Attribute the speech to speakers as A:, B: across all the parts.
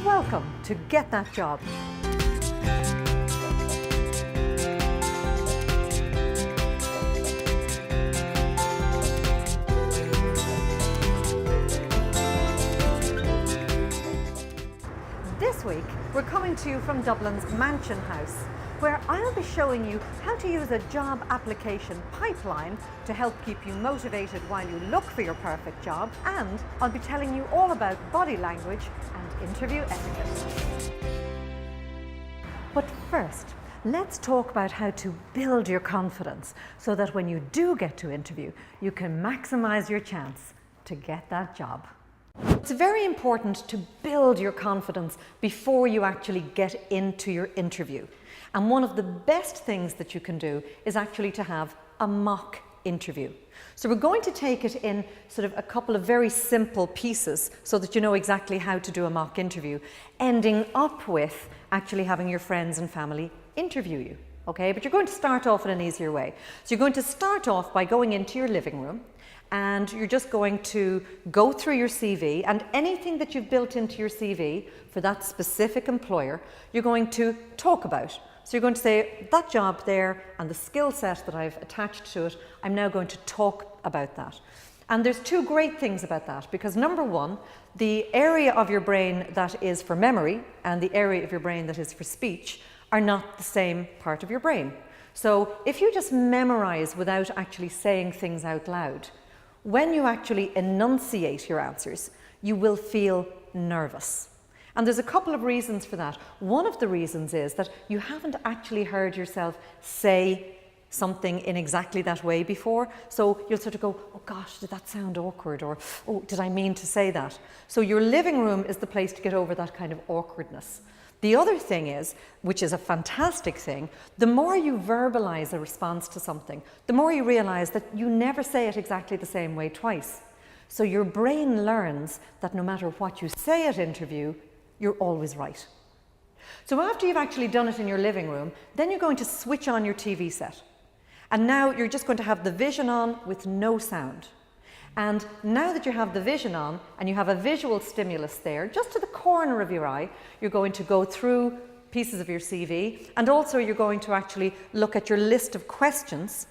A: Welcome to Get That Job. This week, we're coming to you from Dublin's Mansion House, where I'll be showing you how to use a job application pipeline to help keep you motivated while you look for your perfect job, and I'll be telling you all about body language and interview etiquette. But first, let's talk about how to build your confidence so that when you do get to interview, you can maximize your chance to get that job. It's very important to build your confidence before you actually get into your interview. And one of the best things that you can do is actually to have a mock interview. So we're going to take it in sort of a couple of very simple pieces so that you know exactly how to do a mock interview, ending up with actually having your friends and family interview you. Okay, but you're going to start off in an easier way. So you're going to start off by going into your living room, and you're just going to go through your CV, and anything that you've built into your CV for that specific employer, you're going to talk about. So you're going to say, that job there and the skill set that I've attached to it, I'm now going to talk about that. And there's two great things about that, because number one, the area of your brain that is for memory and the area of your brain that is for speech are not the same part of your brain. So if you just memorize without actually saying things out loud, when you actually enunciate your answers, you will feel nervous. And there's a couple of reasons for that. One of the reasons is that you haven't actually heard yourself say something in exactly that way before. So you'll sort of go, oh gosh, did that sound awkward? Or, oh, did I mean to say that? So your living room is the place to get over that kind of awkwardness. The other thing is, which is a fantastic thing, the more you verbalize a response to something, the more you realize that you never say it exactly the same way twice. So your brain learns that no matter what you say at interview, you're always right. So after you've actually done it in your living room, then you're going to switch on your TV set. And now you're just going to have the vision on with no sound. And now that you have the vision on and you have a visual stimulus there, just to the corner of your eye, you're going to go through pieces of your CV, and also you're going to actually look at your list of questions.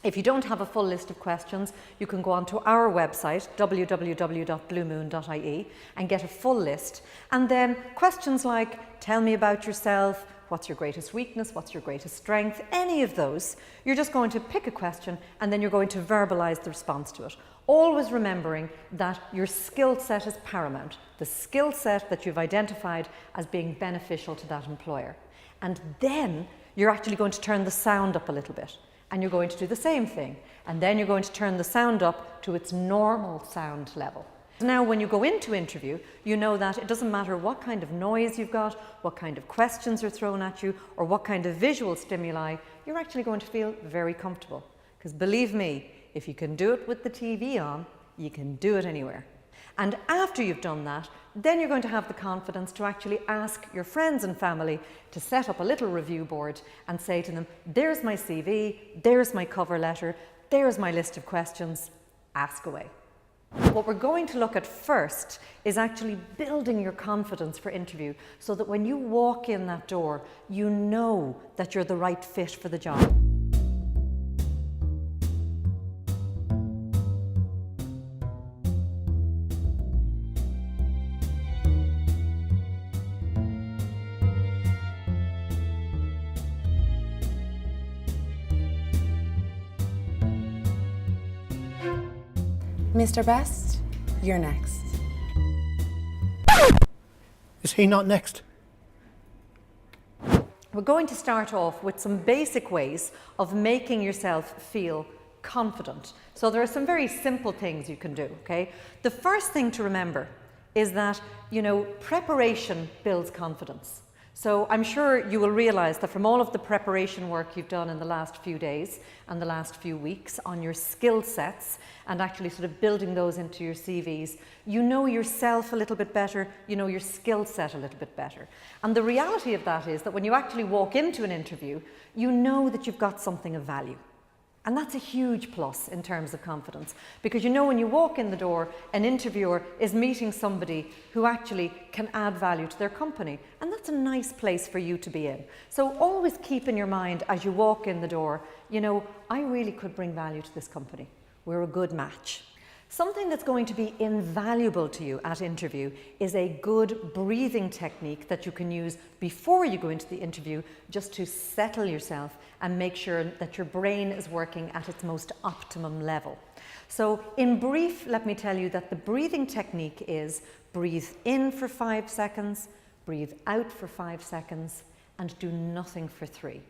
A: If you don't have a full list of questions, you can go onto our website, www.bluemoon.ie, and get a full list. And then questions like, tell me about yourself, what's your greatest weakness, what's your greatest strength, any of those, you're just going to pick a question and then you're going to verbalize the response to it. Always remembering that your skill set is paramount, the skill set that you've identified as being beneficial to that employer. And then you're actually going to turn the sound up a little bit, and you're going to do the same thing. And then you're going to turn the sound up to its normal sound level. Now, when you go into interview, you know that it doesn't matter what kind of noise you've got, what kind of questions are thrown at you, or what kind of visual stimuli, you're actually going to feel very comfortable. Because believe me, if you can do it with the TV on, you can do it anywhere. And after you've done that, then you're going to have the confidence to actually ask your friends and family to set up a little review board and say to them, there's my CV, there's my cover letter, there's my list of questions, ask away. What we're going to look at first is actually building your confidence for interview so that when you walk in that door, you know that you're the right fit for the job.
B: Mr. Best, you're next.
C: Is he not next?
A: We're going to start off with some basic ways of making yourself feel confident. So there are some very simple things you can do, okay? The first thing to remember is that, preparation builds confidence. So I'm sure you will realize that from all of the preparation work you've done in the last few days and the last few weeks on your skill sets and actually sort of building those into your CVs, you know yourself a little bit better, you know your skill set a little bit better. And the reality of that is that when you actually walk into an interview, you know that you've got something of value. And that's a huge plus in terms of confidence, because you know when you walk in the door, an interviewer is meeting somebody who actually can add value to their company. And that's a nice place for you to be in. So always keep in your mind as you walk in the door, you know, I really could bring value to this company. We're a good match. Something that's going to be invaluable to you at interview is a good breathing technique that you can use before you go into the interview, just to settle yourself and make sure that your brain is working at its most optimum level. So in brief, let me tell you that the breathing technique is breathe in for 5 seconds, breathe out for 5 seconds, and do nothing for 3.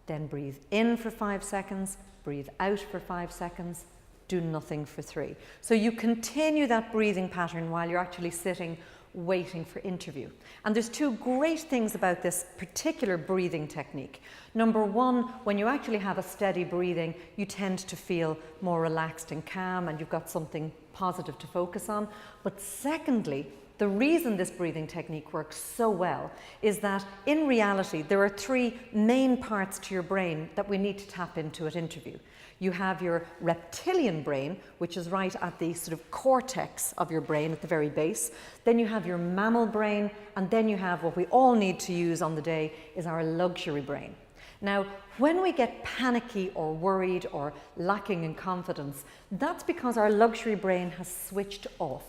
A: Then breathe in for 5 seconds, breathe out for 5 seconds, do nothing for 3. So you continue that breathing pattern while you're actually sitting waiting for interview. And there's 2 great things about this particular breathing technique. Number 1, when you actually have a steady breathing, you tend to feel more relaxed and calm, and you've got something positive to focus on. But secondly, the reason this breathing technique works so well is that in reality, there are 3 main parts to your brain that we need to tap into at interview. You have your reptilian brain, which is right at the sort of cortex of your brain at the very base. Then you have your mammal brain, and then you have what we all need to use on the day is our luxury brain. Now, when we get panicky or worried or lacking in confidence, that's because our luxury brain has switched off.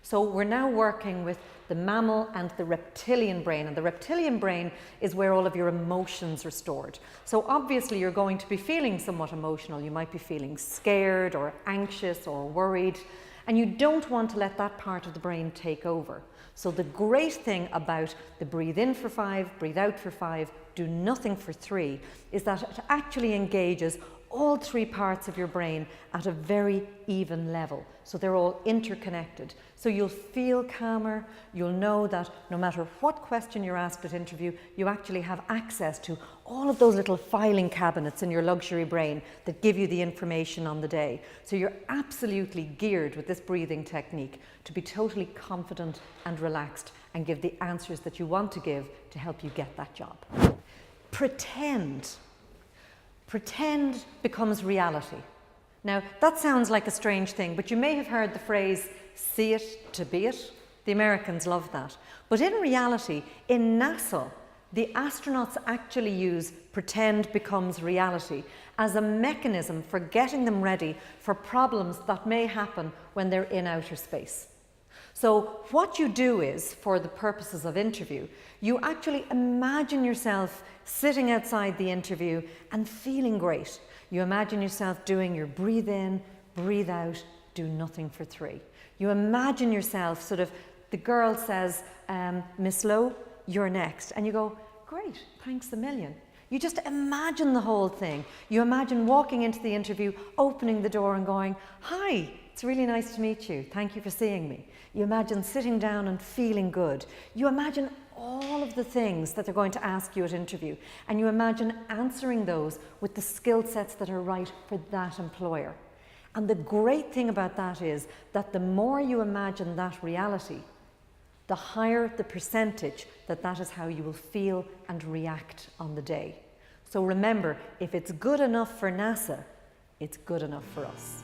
A: So we're now working with the mammal and the reptilian brain, and the reptilian brain is where all of your emotions are stored. So obviously you're going to be feeling somewhat emotional. You might be feeling scared or anxious or worried, and you don't want to let that part of the brain take over. So the great thing about the breathe in for 5, breathe out for 5, do nothing for 3 is that it actually engages all 3 parts of your brain at a very even level. So they're all interconnected. So you'll feel calmer, you'll know that no matter what question you're asked at interview, you actually have access to all of those little filing cabinets in your luxury brain that give you the information on the day. So you're absolutely geared with this breathing technique to be totally confident and relaxed and give the answers that you want to give to help you get that job. Pretend. Pretend becomes reality. Now, that sounds like a strange thing, but you may have heard the phrase, see it to be it. The Americans love that. But in reality, in NASA, the astronauts actually use pretend becomes reality as a mechanism for getting them ready for problems that may happen when they're in outer space. So what you do is, for the purposes of interview, you actually imagine yourself sitting outside the interview and feeling great. You imagine yourself doing your breathe in, breathe out, do nothing for 3. You imagine yourself sort of, the girl says, Miss Lowe, you're next. And you go, great, thanks a million. You just imagine the whole thing. You imagine walking into the interview, opening the door and going, hi, it's really nice to meet you. Thank you for seeing me. You imagine sitting down and feeling good. You imagine all of the things that they're going to ask you at interview, and you imagine answering those with the skill sets that are right for that employer. And the great thing about that is that the more you imagine that reality, the higher the percentage that is how you will feel and react on the day. So remember, if it's good enough for NASA, it's good enough for us.